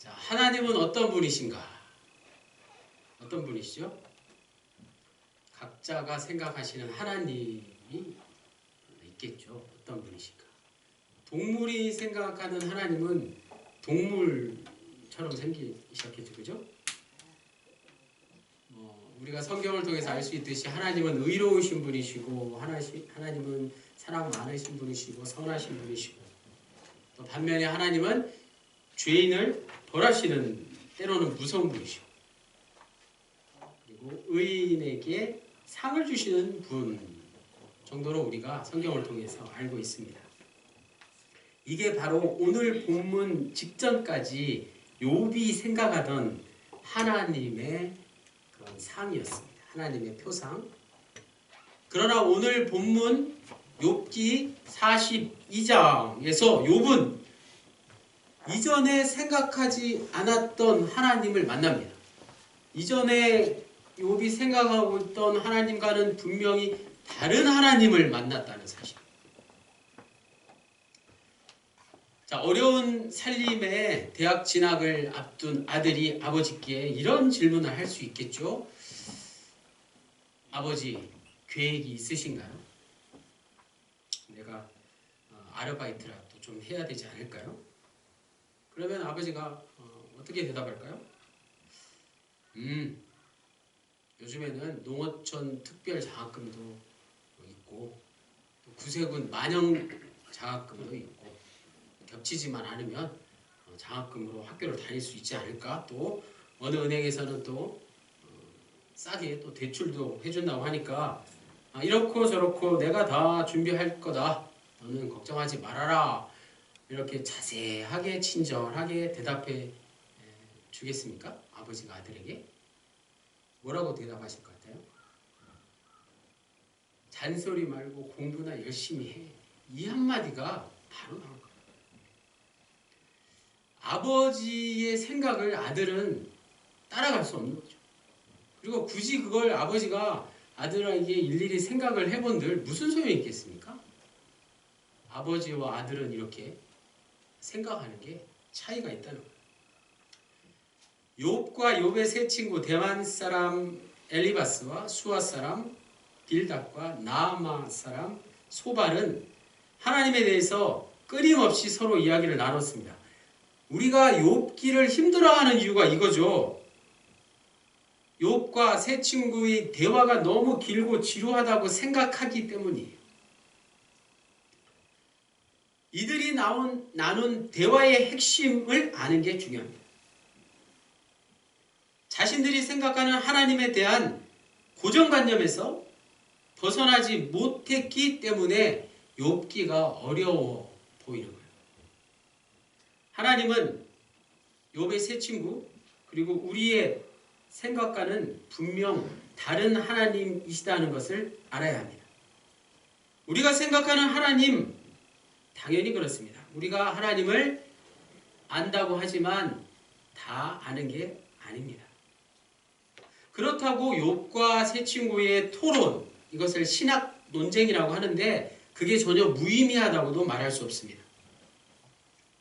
자, 하나님은 어떤 분이신가? 어떤 분이시죠? 각자가 생각하시는 하나님이 있겠죠. 어떤 분이신가? 동물이 생각하는 하나님은 동물처럼 생기셨겠죠. 그죠? 우리가 성경을 통해서 알 수 있듯이 하나님은 의로우신 분이시고 하나님은 사랑 많으신 분이시고 선하신 분이시고 또 반면에 하나님은 죄인을 벌하시는 때로는 무서운 분이시고 그리고 의인에게 상을 주시는 분 정도로 우리가 성경을 통해서 알고 있습니다. 이게 바로 오늘 본문 직전까지 욥이 생각하던 하나님의 그런 상이었습니다. 하나님의 표상. 그러나 오늘 본문 욥기 42장에서 욥은 이전에 생각하지 않았던 하나님을 만납니다. 이전에 욥이 생각하고 있던 하나님과는 분명히 다른 하나님을 만났다는 사실. 자, 어려운 살림에 대학 진학을 앞둔 아들이 아버지께 이런 질문을 할 수 있겠죠. 아버지, 계획이 있으신가요? 내가 아르바이트라도 좀 해야 되지 않을까요? 그러면 아버지가 어떻게 대답할까요? 요즘에는 농어촌 특별 장학금도 있고 또 구세군 만영 장학금도 있고 겹치지만 않으면 장학금으로 학교를 다닐 수 있지 않을까? 또 어느 은행에서는 또 싸게 또 대출도 해준다고 하니까 이렇고 저렇고 내가 다 준비할 거다. 너는 걱정하지 말아라. 이렇게 자세하게 친절하게 대답해 주겠습니까? 아버지가 아들에게? 뭐라고 대답하실 것 같아요? 잔소리 말고 공부나 열심히 해. 이 한마디가 바로 나올 거예요. 아버지의 생각을 아들은 따라갈 수 없는 거죠. 그리고 굳이 그걸 아버지가 아들에게 일일이 생각을 해본들 무슨 소용이 있겠습니까? 아버지와 아들은 이렇게 생각하는 게 차이가 있다는 거예요. 욥과 욥의 세 친구 대만 사람 엘리바스와 수아 사람 빌닷과 나아마 사람 소발은 하나님에 대해서 끊임없이 서로 이야기를 나눴습니다. 우리가 욥기를 힘들어하는 이유가 이거죠. 욥과 세 친구의 대화가 너무 길고 지루하다고 생각하기 때문이에요. 이들이 나눈 대화의 핵심을 아는 게 중요합니다. 자신들이 생각하는 하나님에 대한 고정관념에서 벗어나지 못했기 때문에 욥기가 어려워 보이는 거예요. 하나님은 욥의 세 친구 그리고 우리의 생각과는 분명 다른 하나님이시다는 것을 알아야 합니다. 우리가 생각하는 하나님 당연히 그렇습니다. 우리가 하나님을 안다고 하지만 다 아는 게 아닙니다. 그렇다고 욥과 세 친구의 토론, 이것을 신학 논쟁이라고 하는데 그게 전혀 무의미하다고도 말할 수 없습니다.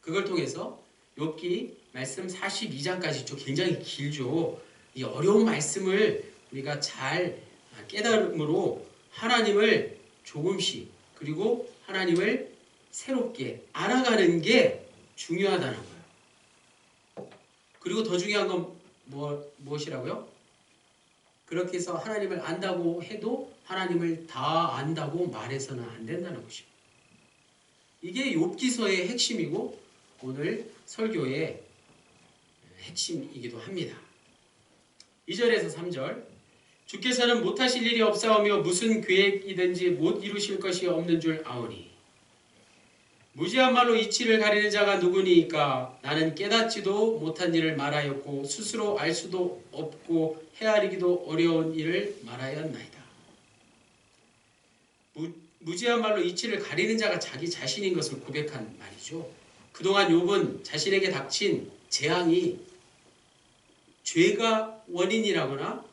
그걸 통해서 욥기 말씀 42장까지 굉장히 길죠. 이 어려운 말씀을 우리가 잘 깨달음으로 하나님을 조금씩 그리고 하나님을 새롭게 알아가는 게 중요하다는 거예요. 그리고 더 중요한 건 무엇이라고요? 그렇게 해서 하나님을 안다고 해도 하나님을 다 안다고 말해서는 안 된다는 것입니다. 이게 욥기서의 핵심이고 오늘 설교의 핵심이기도 합니다. 2절에서 3절 주께서는 못하실 일이 없사오며 무슨 계획이든지 못 이루실 것이 없는 줄 아오니 무지한 말로 이치를 가리는 자가 누구니까 나는 깨닫지도 못한 일을 말하였고 스스로 알 수도 없고 헤아리기도 어려운 일을 말하였나이다. 무지한 말로 이치를 가리는 자가 자기 자신인 것을 고백한 말이죠. 그동안 욥은 자신에게 닥친 재앙이 죄가 원인이라거나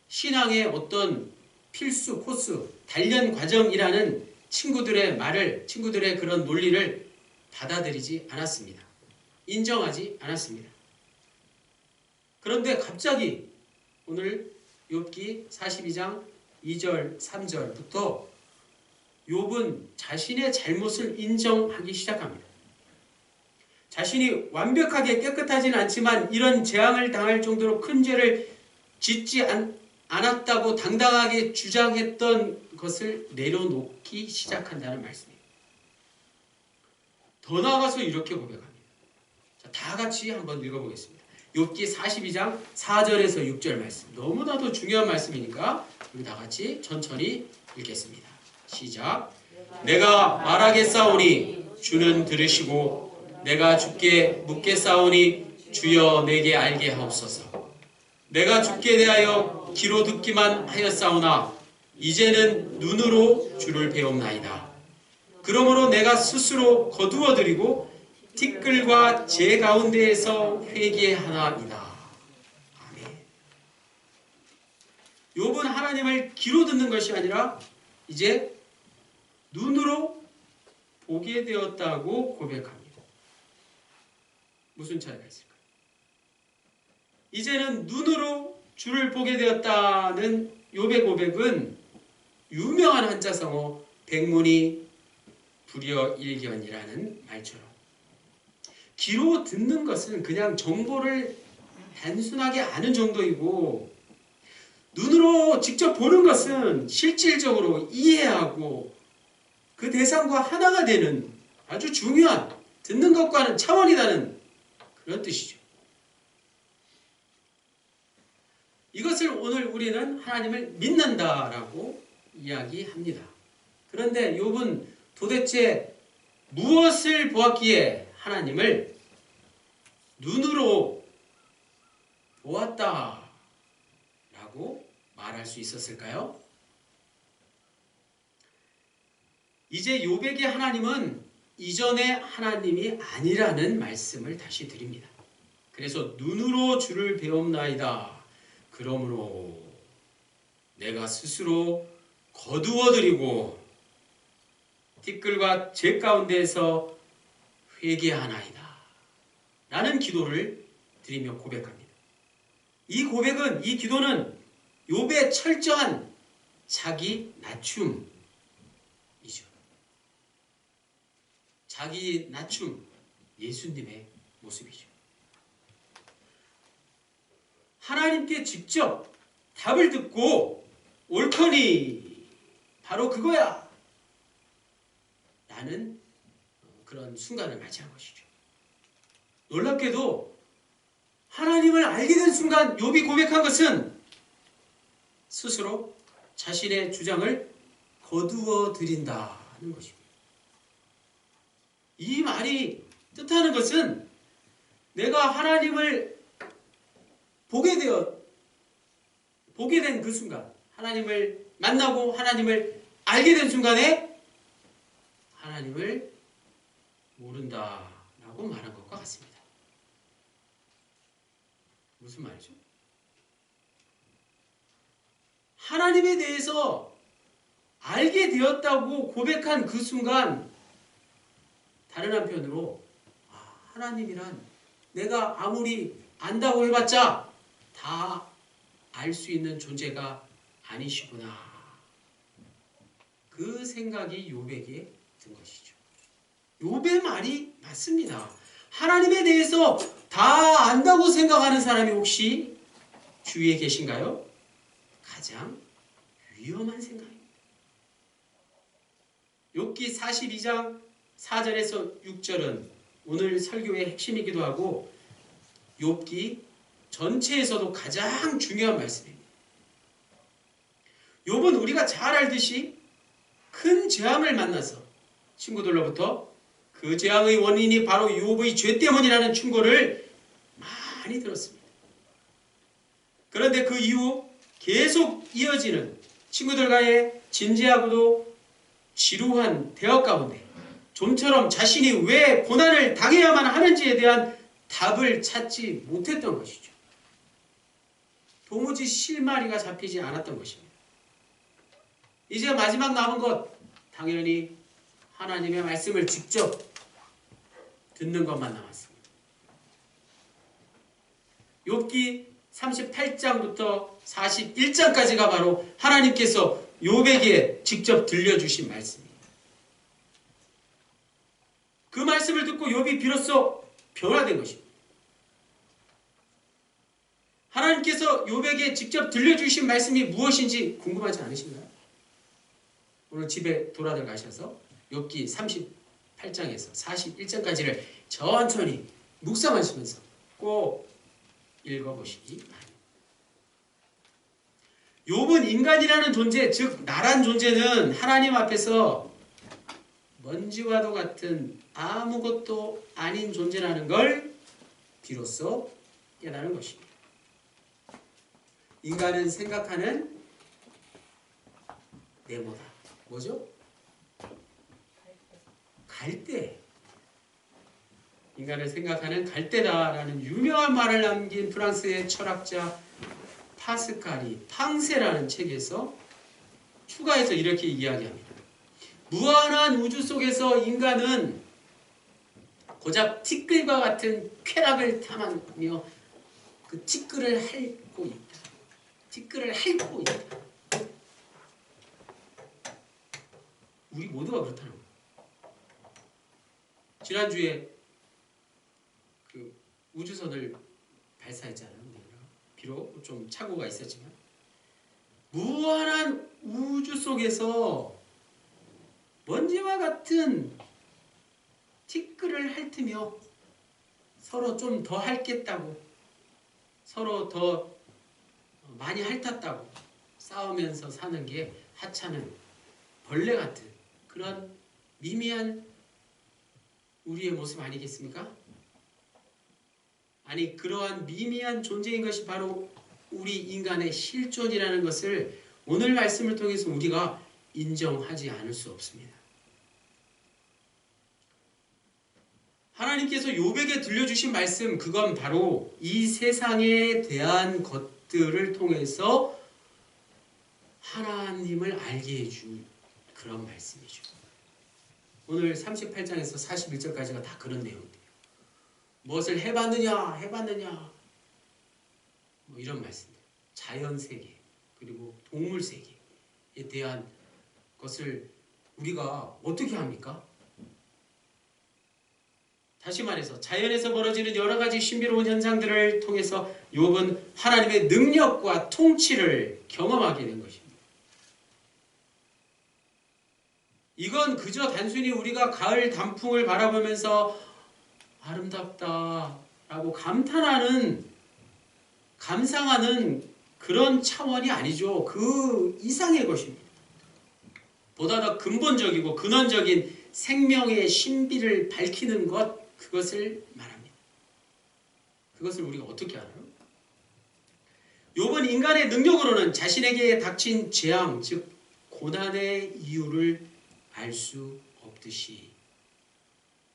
신앙의 어떤 필수 코스, 단련 과정이라는 친구들의 그런 논리를 받아들이지 않았습니다. 인정하지 않았습니다. 그런데 갑자기 오늘 욥기 42장 2절, 3절부터 욥은 자신의 잘못을 인정하기 시작합니다. 자신이 완벽하게 깨끗하진 않지만 이런 재앙을 당할 정도로 큰 죄를 짓지 않았다고 당당하게 주장했던 것을 내려놓기 시작한다는 말씀이에요. 더 나아가서 이렇게 고백합니다. 자, 다 같이 한번 읽어보겠습니다. 욥기 42장 4절에서 6절 말씀. 너무나도 중요한 말씀이니까 우리 다 같이 천천히 읽겠습니다. 시작. 내가 말하겠사오니 주는 들으시고 내가 주께 묻겠사오니 주여 내게 알게 하옵소서. 내가 주께 대하여 귀로 듣기만 하였사오나 이제는 눈으로 주를 배움나이다. 그러므로 내가 스스로 거두어드리고 티끌과 재 가운데에서 회개하나이다. 아멘. 욥은 하나님을 귀로 듣는 것이 아니라 이제 눈으로 보게 되었다고 고백합니다. 무슨 차이가 있을까요? 이제는 눈으로 주를 보게 되었다는 욥의 고백은 유명한 한자성어 백문이 불여일견이라는 말처럼 귀로 듣는 것은 그냥 정보를 단순하게 아는 정도이고 눈으로 직접 보는 것은 실질적으로 이해하고 그 대상과 하나가 되는 아주 중요한 듣는 것과는 차원이라는 그런 뜻이죠. 이것을 오늘 우리는 하나님을 믿는다라고 이야기합니다. 그런데 욥은 도대체 무엇을 보았기에 하나님을 눈으로 보았다라고 말할 수 있었을까요? 이제 욥에게 하나님은 이전의 하나님이 아니라는 말씀을 다시 드립니다. 그래서 눈으로 주를 배움나이다. 그러므로 내가 스스로 거두어드리고 티끌과 재 가운데에서 회개하나이다. 라는 기도를 드리며 고백합니다. 이 고백은, 이 기도는 욥의 철저한 자기 낮춤이죠. 자기 낮춤, 예수님의 모습이죠. 하나님께 직접 답을 듣고 옳거니 바로 그거야 라는 그런 순간을 맞이한 것이죠. 놀랍게도 하나님을 알게 된 순간 욥이 고백한 것은 스스로 자신의 주장을 거두어 드린다는 것입니다. 이 말이 뜻하는 것은 내가 하나님을 보게 된 그 순간, 하나님을 만나고 하나님을 알게 된 순간에 하나님을 모른다라고 말한 것과 같습니다. 무슨 말이죠? 하나님에 대해서 알게 되었다고 고백한 그 순간, 다른 한편으로 하나님이란 내가 아무리 안다고 해봤자 다 알 수 있는 존재가 아니시구나. 그 생각이 욥에게 든 것이죠. 욥의 말이 맞습니다. 하나님에 대해서 다 안다고 생각하는 사람이 혹시 주위에 계신가요? 가장 위험한 생각입니다. 욥기 42장 4절에서 6절은 오늘 설교의 핵심이기도 하고 욥기 전체에서도 가장 중요한 말씀입니다. 욥은 우리가 잘 알듯이 큰 재앙을 만나서 친구들로부터 그 재앙의 원인이 바로 욥의 죄 때문이라는 충고를 많이 들었습니다. 그런데 그 이후 계속 이어지는 친구들과의 진지하고도 지루한 대화 가운데 좀처럼 자신이 왜 고난을 당해야만 하는지에 대한 답을 찾지 못했던 것이죠. 도무지 실마리가 잡히지 않았던 것입니다. 이제 마지막 남은 것, 당연히 하나님의 말씀을 직접 듣는 것만 남았습니다. 욥기 38장부터 41장까지가 바로 하나님께서 욥에게 직접 들려주신 말씀이에요. 그 말씀을 듣고 욥이 비로소 변화된 것입니다. 하나님께서 욥에게 직접 들려주신 말씀이 무엇인지 궁금하지 않으신가요? 오늘 집에 돌아들 가셔서 욥기 38장에서 41장까지를 천천히 묵상하시면서 꼭 읽어보시기 바랍니다. 욥은 인간이라는 존재, 즉 나란 존재는 하나님 앞에서 먼지와도 같은 아무것도 아닌 존재라는 걸 비로소 깨달은 것입니다. 인간은 생각하는 네모다. 뭐죠? 갈대. 인간을 생각하는 갈대다라는 유명한 말을 남긴 프랑스의 철학자 파스칼이 팡세라는 책에서 추가해서 이렇게 이야기합니다. 무한한 우주 속에서 인간은 고작 티끌과 같은 쾌락을 탐하며 그 티끌을 핥고 있다. 티끌을 핥고 있다. 우리 모두가 그렇다는 거예요. 지난주에 그 우주선을 발사했잖아요. 비록 좀 착오가 있었지만 무한한 우주 속에서 먼지와 같은 티끌을 핥으며 서로 좀 더 핥겠다고, 서로 더 많이 핥았다고 싸우면서 사는 게 하찮은 벌레 같은 그런 미미한 우리의 모습 아니겠습니까? 아니, 그러한 미미한 존재인 것이 바로 우리 인간의 실존이라는 것을 오늘 말씀을 통해서 우리가 인정하지 않을 수 없습니다. 하나님께서 욥에게 들려주신 말씀, 그건 바로 이 세상에 대한 것들을 통해서 하나님을 알게 해준 그런 말씀이죠. 오늘 38장에서 41절까지가 다 그런 내용이에요. 무엇을 해봤느냐 뭐 이런 말씀들. 자연세계 그리고 동물세계에 대한 것을 우리가 어떻게 합니까? 다시 말해서 자연에서 벌어지는 여러 가지 신비로운 현상들을 통해서 욥은 하나님의 능력과 통치를 경험하게 된 것입니다. 이건 그저 단순히 우리가 가을 단풍을 바라보면서 아름답다라고 감상하는 그런 차원이 아니죠. 그 이상의 것입니다. 보다 더 근본적이고 근원적인 생명의 신비를 밝히는 것, 그것을 말합니다. 그것을 우리가 어떻게 알아요? 욥은 인간의 능력으로는 자신에게 닥친 재앙, 즉 고난의 이유를 알 수 없듯이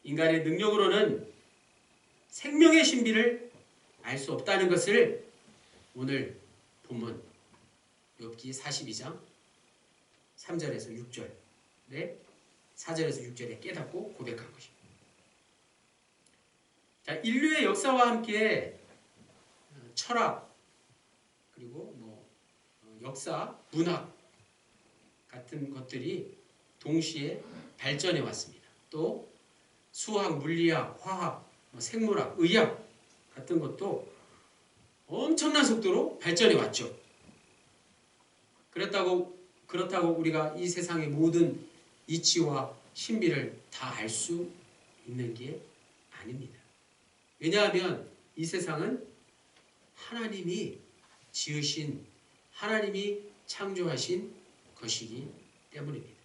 인간의 능력으로는 생명의 신비를 알 수 없다는 것을 오늘 본문 욥기 42장 3절에서 6절에 4절에서 6절에 깨닫고 고백한 것입니다. 자, 인류의 역사와 함께 철학 그리고 역사, 문학 같은 것들이 동시에 발전해 왔습니다. 또 수학, 물리학, 화학, 생물학, 의학 같은 것도 엄청난 속도로 발전해 왔죠. 그렇다고 우리가 이 세상의 모든 이치와 신비를 다 알 수 있는 게 아닙니다. 왜냐하면 이 세상은 하나님이 지으신, 하나님이 창조하신 것이기 때문입니다.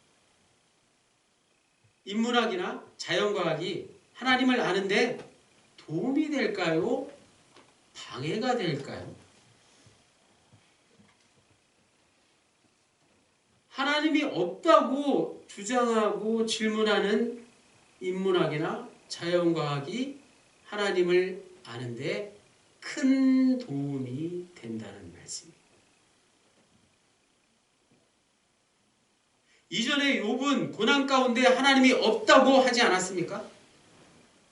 인문학이나 자연과학이 하나님을 아는데 도움이 될까요? 방해가 될까요? 하나님이 없다고 주장하고 질문하는 인문학이나 자연과학이 하나님을 아는데 큰 도움이 된다는 말씀입니다. 이전에 욥은 고난 가운데 하나님이 없다고 하지 않았습니까?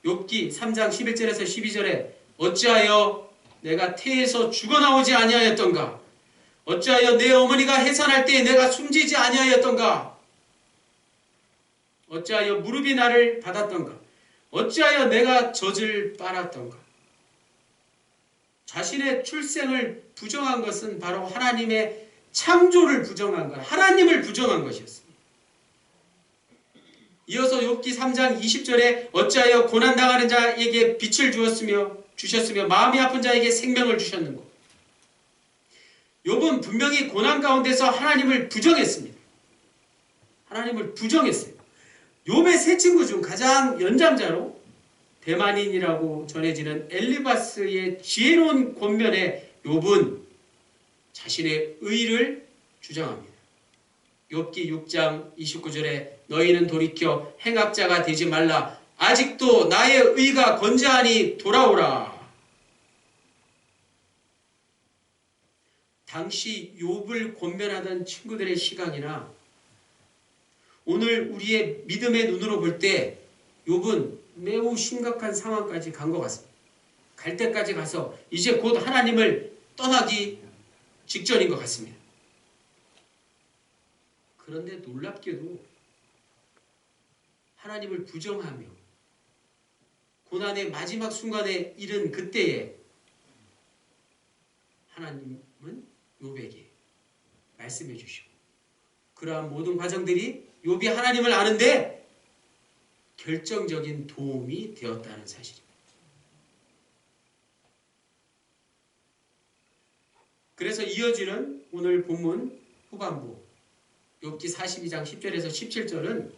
욥기 3장 11절에서 12절에 어찌하여 내가 태에서 죽어나오지 아니하였던가? 어찌하여 내 어머니가 해산할 때에 내가 숨지지 아니하였던가? 어찌하여 무릎이 나를 받았던가? 어찌하여 내가 젖을 빨았던가? 자신의 출생을 부정한 것은 바로 하나님의 창조를 부정한 것, 하나님을 부정한 것이었습니다. 이어서 욥기 3장 20절에 어찌하여 고난당하는 자에게 빛을 주셨으며 마음이 아픈 자에게 생명을 주셨는고. 욥은 분명히 고난 가운데서 하나님을 부정했습니다. 하나님을 부정했어요. 욥의 세 친구 중 가장 연장자로 대만인이라고 전해지는 엘리바스의 지혜로운 권면에 욥은 자신의 의를 주장합니다. 욥기 6장 29절에 너희는 돌이켜 행악자가 되지 말라. 아직도 나의 의가 건재하니 돌아오라. 당시 욥을 권면하던 친구들의 시각이나 오늘 우리의 믿음의 눈으로 볼 때 욥은 매우 심각한 상황까지 간 것 같습니다. 갈 때까지 가서 이제 곧 하나님을 떠나기 직전인 것 같습니다. 그런데 놀랍게도 하나님을 부정하며 고난의 마지막 순간에 이른 그때에 하나님은 욥에게 말씀해 주시고 그러한 모든 과정들이 욥이 하나님을 아는데 결정적인 도움이 되었다는 사실입니다. 그래서 이어지는 오늘 본문 후반부 욥기 42장 10절에서 17절은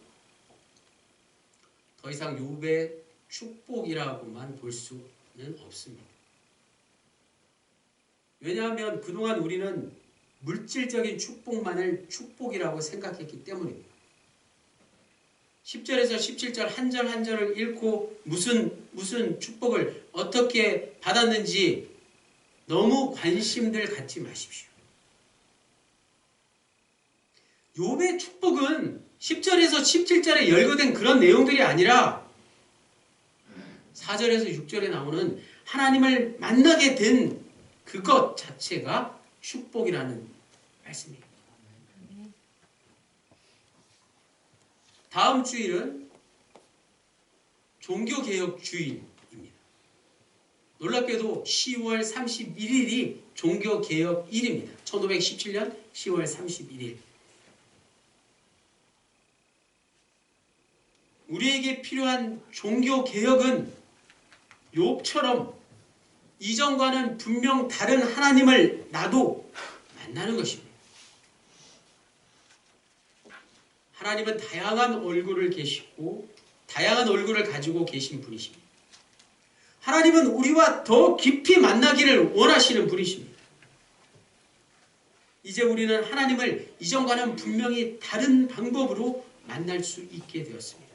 더 이상 욥의 축복이라고만 볼 수는 없습니다. 왜냐하면 그동안 우리는 물질적인 축복만을 축복이라고 생각했기 때문입니다. 10절에서 17절 한 절 한 절을 읽고 무슨 축복을 어떻게 받았는지 너무 관심들 갖지 마십시오. 욥의 축복은 10절에서 17절에 열거된 그런 내용들이 아니라 4절에서 6절에 나오는 하나님을 만나게 된 그것 자체가 축복이라는 말씀입니다. 다음 주일은 종교개혁 주일입니다. 놀랍게도 10월 31일이 종교개혁일입니다. 1517년 10월 31일. 우리에게 필요한 종교개혁은 욥처럼 이전과는 분명 다른 하나님을 나도 만나는 것입니다. 하나님은 다양한 얼굴을 계시고 다양한 얼굴을 가지고 계신 분이십니다. 하나님은 우리와 더 깊이 만나기를 원하시는 분이십니다. 이제 우리는 하나님을 이전과는 분명히 다른 방법으로 만날 수 있게 되었습니다.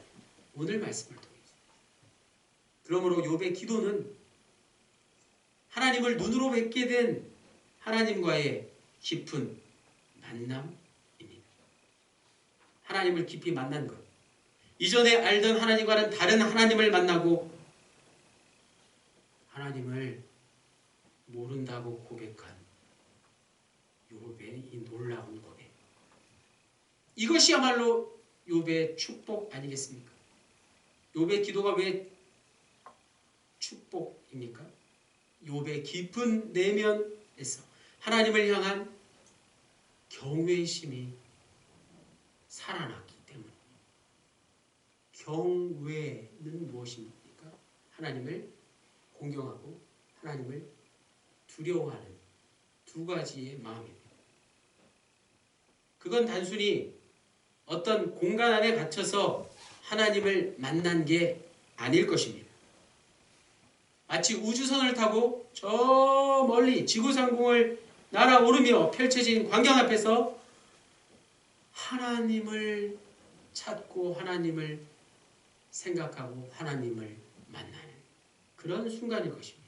오늘 말씀을 통해서. 그러므로 욥의 기도는 하나님을 눈으로 뵙게 된 하나님과의 깊은 만남입니다. 하나님을 깊이 만난 것. 이전에 알던 하나님과는 다른 하나님을 만나고 하나님을 모른다고 고백한 욥의 이 놀라운 고백. 이것이야말로 욥의 축복 아니겠습니까? 욥의 기도가 왜 축복입니까? 욥의 깊은 내면에서 하나님을 향한 경외심이 살아났기 때문에. 경외는 무엇입니까? 하나님을 공경하고 하나님을 두려워하는 두 가지의 마음입니다. 그건 단순히 어떤 공간 안에 갇혀서 하나님을 만난 게 아닐 것입니다. 마치 우주선을 타고 저 멀리 지구상공을 날아오르며 펼쳐진 광경 앞에서 하나님을 찾고 하나님을 생각하고 하나님을 만나는 그런 순간일 것입니다.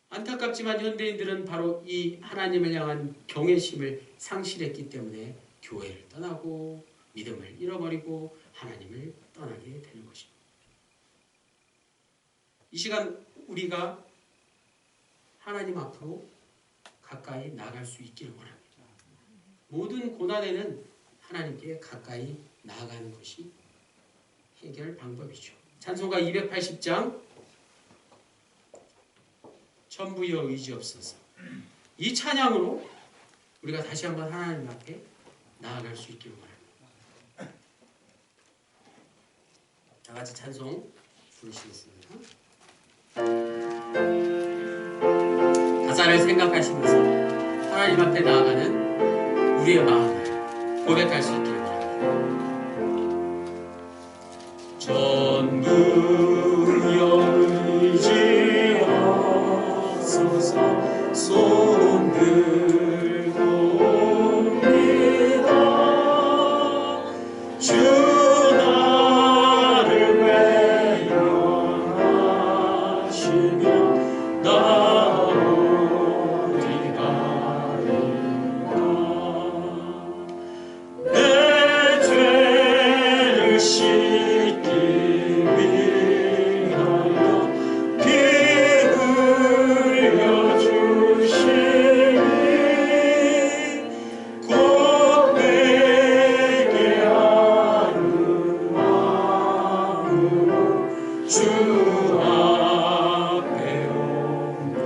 안타깝지만 현대인들은 바로 이 하나님을 향한 경외심을 상실했기 때문에 교회를 떠나고 믿음을 잃어버리고 하나님을 떠나게 되는 것입니다. 이 시간 우리가 하나님 앞으로 가까이 나아갈 수 있기를 원합니다. 모든 고난에는 하나님께 가까이 나아가는 것이 해결 방법이죠. 찬송가 280장 천부여 의지없소서. 이 찬양으로 우리가 다시 한번 하나님 앞에 나아갈 수 있기를 원합니다. 다 같이 찬송 부르시겠습니다. 가사를 생각하시면서 하나님 앞에 나아가는 우리의 마음을 고백할 수 있기를 바랍니다. 전부여 의지하소서. 손 들고 옵니다. 주 나를 외면하시면 나오리가이다. 내 죄를 씻기 위하여 피 흘려 주시니 곧 내게 하는 마음으로 주 앞에 옵니다.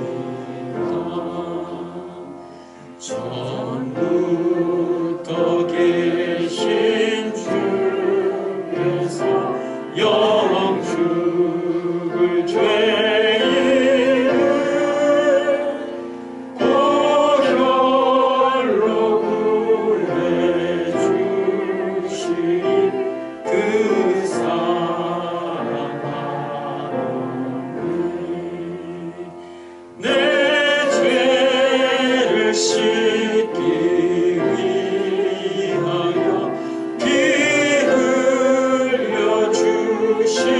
전부터 계신 주께서 영죽을 죄인을 고혈로 구해주시니 그 사랑하노니 내 죄를 씻기 위하여 피 흘려 주시니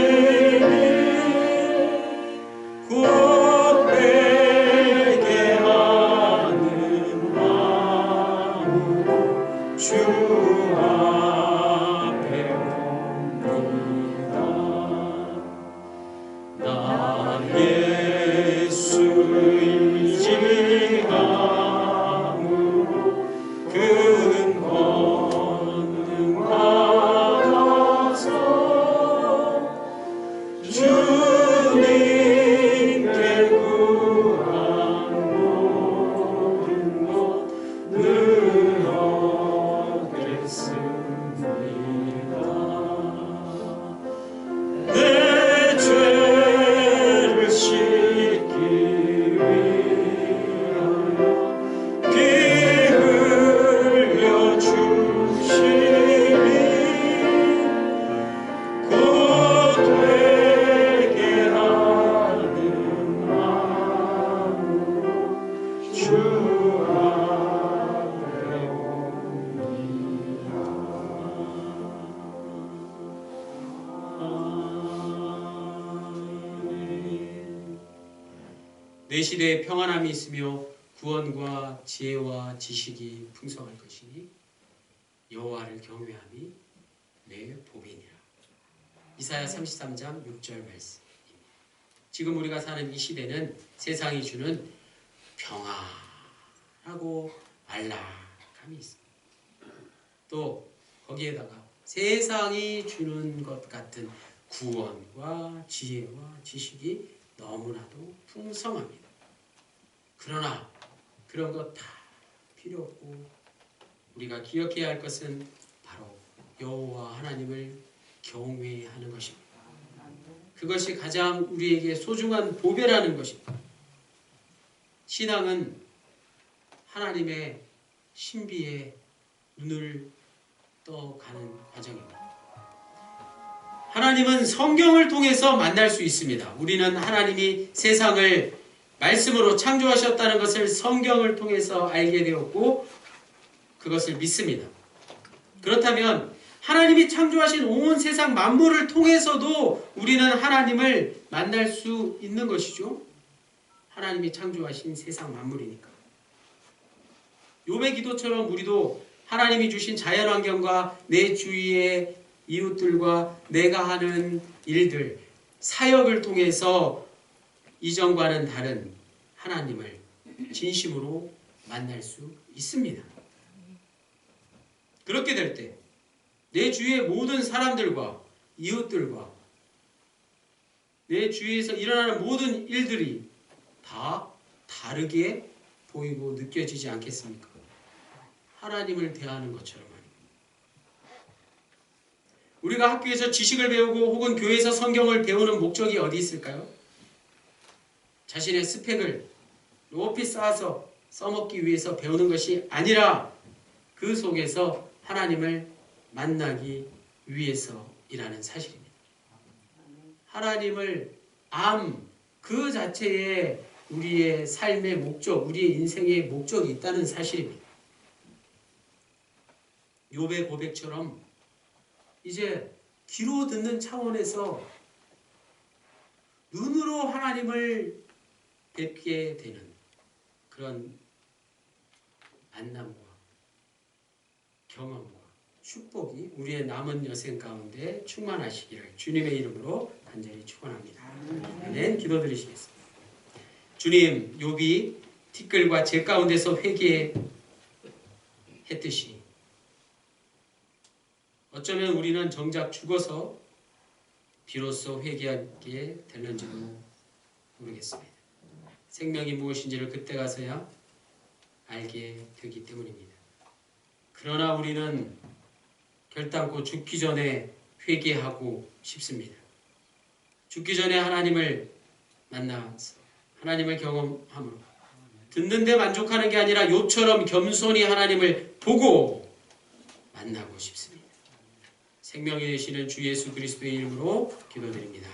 곧 내게 하는 마음으로 주 앞에 옵니다. 나 예수 의지함으로 큰 권능 받아서 주님께 구한 모든 것 늘 얻겠습니다. 내 죄를 씻기 위하여 피 흘려 주시니 곧 되게 하는 마음으로 주 앞에 옵니다. 내 시대에 평안함이 있으며 구원과 지혜와 지식이 풍성할 것이니 여호와를 경외함이 내 복이니라. 이사야 33장 6절 말씀. 지금 우리가 사는 이 시대는 세상이 주는 평안하고 안락함이 있습니다. 또 거기에다가 세상이 주는 것 같은 구원과 지혜와 지식이 너무나도 풍성합니다. 그러나 그런 것 다 필요 없고 우리가 기억해야 할 것은 바로 여호와 하나님을 경외하는 것입니다. 그것이 가장 우리에게 소중한 보배라는 것입니다. 신앙은 하나님의 신비에 눈을 떠가는 과정입니다. 하나님은 성경을 통해서 만날 수 있습니다. 우리는 하나님이 세상을 말씀으로 창조하셨다는 것을 성경을 통해서 알게 되었고 그것을 믿습니다. 그렇다면 하나님이 창조하신 온 세상 만물을 통해서도 우리는 하나님을 만날 수 있는 것이죠. 하나님이 창조하신 세상 만물이니까. 욥의 기도처럼 우리도 하나님이 주신 자연환경과 내 주위의 이웃들과 내가 하는 일들, 사역을 통해서 이전과는 다른 하나님을 진심으로 만날 수 있습니다. 그렇게 될 때 내 주위의 모든 사람들과 이웃들과 내 주위에서 일어나는 모든 일들이 다 다르게 보이고 느껴지지 않겠습니까? 하나님을 대하는 것처럼 말입니다. 우리가 학교에서 지식을 배우고 혹은 교회에서 성경을 배우는 목적이 어디 있을까요? 자신의 스펙을 높이 쌓아서 써먹기 위해서 배우는 것이 아니라 그 속에서 하나님을 만나기 위해서이라는 사실입니다. 하나님을 그 자체에 우리의 삶의 목적, 우리의 인생의 목적이 있다는 사실입니다. 욥의 고백처럼 이제 귀로 듣는 차원에서 눈으로 하나님을 뵙게 되는 그런 만남과 경험과 축복이 우리의 남은 여생 가운데 충만하시기를 주님의 이름으로 간절히 축원합니다. 아멘. 기도드리시겠습니다. 주님, 욥이 티끌과 재 가운데서 회개했듯이 어쩌면 우리는 정작 죽어서 비로소 회개하게 될는지도 모르겠습니다. 생명이 무엇인지를 그때 가서야 알게 되기 때문입니다. 그러나 우리는 결단코 죽기 전에 회개하고 싶습니다. 죽기 전에 하나님을 만나서 하나님을 경험함으로 듣는 데 만족하는 게 아니라 욥처럼 겸손히 하나님을 보고 만나고 싶습니다. 생명이 되시는 주 예수 그리스도의 이름으로 기도드립니다.